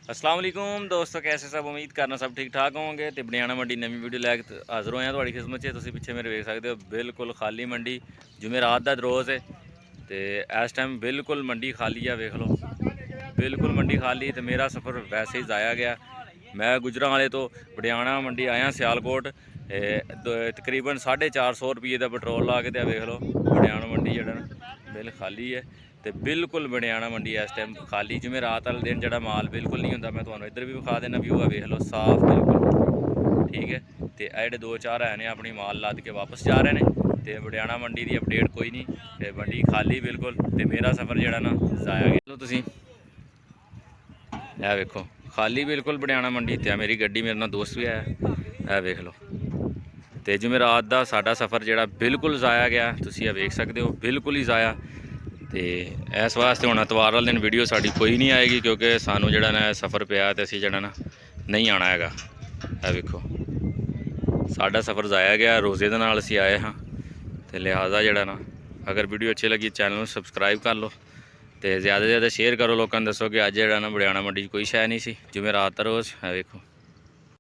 अस्सलाम वालेकुम दोस्तों, कैसे सब? उम्मीद करना सब ठीक ठाक होंगे। तो बनियाना मंडी नवी वीडियो लैके हाज़र होए थोड़ी खिदमत च। तुसीं पिछे मेरे वेख सकते हो, बिल्कुल खाली मंडी। जुमेरात दा रोज़ है तो इस टाइम बिल्कुल मंडी खाली है। वेख लो, बिल्कुल मंडी खाली। तो मेरा सफ़र वैसे ही ज़ाया गया। मैं गुजरां वाले तो बनियाना मंडी आया सियालकोट। तकरीबन 450 रुपये का पेट्रोल ला के। वेख लो बनियाना मंडी जड़ा बिल खाली है। तो बिल्कुल बनियाना मंडी इस टाइम खाली। जिमें रात वाले दिन जो माल बिल्कुल नहीं होंदा। मैं तुहानूं इधर भी विखा देना, व्यू है वेख लो, साफ बिल्कुल ठीक है। तो ये दो चार है ने अपनी माल लद के वापस जा रहे हैं। तो बनियाना मंडी की अपडेट कोई नहीं, तो मंडी खाली बिल्कुल। तो मेरा सफ़र जोड़ा ना ज़ाया गया। लो तुसीं यह वेखो खाली बिल्कुल बनियाना मंडी। तो मेरी गड्डी मेरे नाल दोस्त भी आया, यह वेख लो। तो जुमेरात का साडा सफ़र जोड़ा बिल्कुल ज़ाया गया। तुसीं यह वेख सकते हो, बिल्कुल ही ज़ाया। तो इस वास्ते हुण एतवार वाले दिन वीडियो साड़ी कोई नहीं आएगी, क्योंकि सानू जड़ा ना सफ़र पिया तो असीं जड़ा ना नहीं आना हैगा। यह वेखो साडा सफ़र ज़ाया गया, रोज़े दे नाल असीं आए हाँ। तो लिहाजा जड़ा ना, अगर वीडियो अच्छी लगी चैनल में सबसक्राइब कर लो। तो ज़्यादा से ज़्यादा शेयर करो, लोगों को दसो कि अज जड़ा ना बनियाना मंडी कोई शै नहीं सी। जुमेरात दा रोज़ है वेखो।